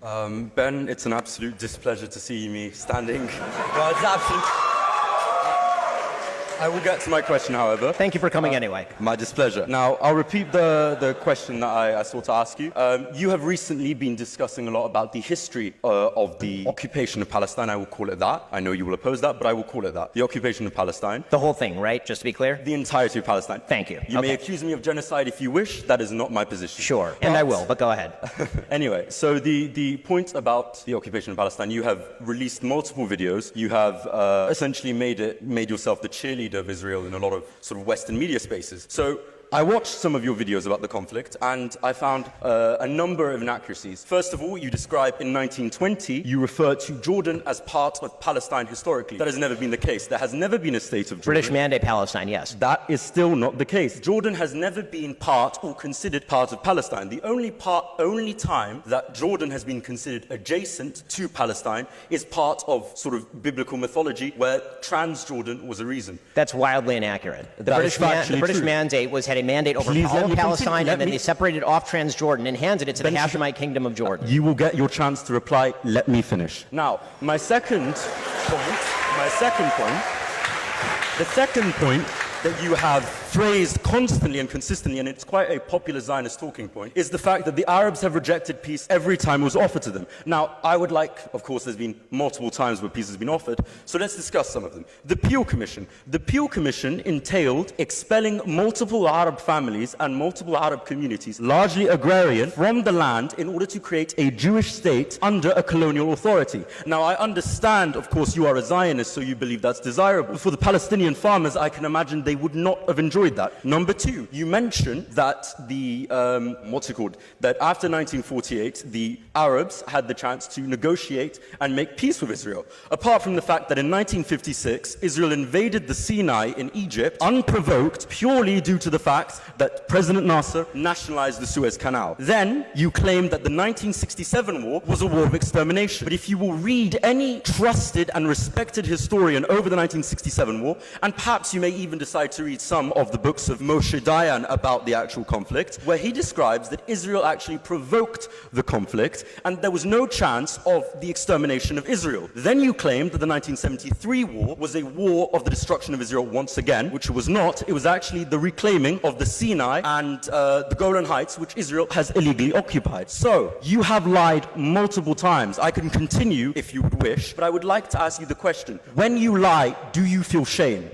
Ben, it's an absolute displeasure to see me standing. Well, it's absolute... I will get to my question, however. Thank you for coming anyway. My displeasure. Now, I'll repeat the question that I sought to ask you. You have recently been discussing a lot about the history of the occupation of Palestine. I will call it that. I know you will oppose that, but I will call it that. The occupation of Palestine. The whole thing, right? Just to be clear? The entirety of Palestine. Thank you. You may accuse me of genocide if you wish. That is not my position. Sure, and I will, but go ahead. Anyway, so the point about the occupation of Palestine, you have released multiple videos. You have essentially made yourself the cheerleader of Israel in a lot of sort of Western media spaces. So I watched some of your videos about the conflict and I found a number of inaccuracies. First of all, you describe in 1920, you refer to Jordan as part of Palestine historically. That has never been the case. There has never been a state of Jordan. British Mandate Palestine, yes. That is still not the case. Jordan has never been part or considered part of Palestine. The only time that Jordan has been considered adjacent to Palestine is part of sort of biblical mythology where Transjordan was a reason. That's wildly inaccurate. The British Mandate had a mandate over all of Palestine, and then they separated off Transjordan and handed it to the Hashemite Kingdom of Jordan. You will get your chance to reply. Let me finish. Now, the second point that you have phrased constantly and consistently, and it's quite a popular Zionist talking point, is the fact that the Arabs have rejected peace every time it was offered to them. Now, I would like, of course, there's been multiple times where peace has been offered, so let's discuss some of them. The Peel Commission. The Peel Commission entailed expelling multiple Arab families and multiple Arab communities, largely agrarian, from the land in order to create a Jewish state under a colonial authority. Now, I understand, of course, you are a Zionist, so you believe that's desirable. For the Palestinian farmers, I can imagine they would not have enjoyed that. Number two, you mentioned that that after 1948, the Arabs had the chance to negotiate and make peace with Israel. Apart from the fact that in 1956, Israel invaded the Sinai in Egypt unprovoked purely due to the fact that President Nasser nationalized the Suez Canal. Then you claim that the 1967 war was a war of extermination. But if you will read any trusted and respected historian over the 1967 war, and perhaps you may even decide to read some of the books of Moshe Dayan about the actual conflict, where he describes that Israel actually provoked the conflict and there was no chance of the extermination of Israel. Then you claim that the 1973 war was a war of the destruction of Israel once again, which it was not. It was actually the reclaiming of the Sinai and the Golan Heights, which Israel has illegally occupied. So, you have lied multiple times. I can continue if you would wish, but I would like to ask you the question. When you lie, do you feel shame?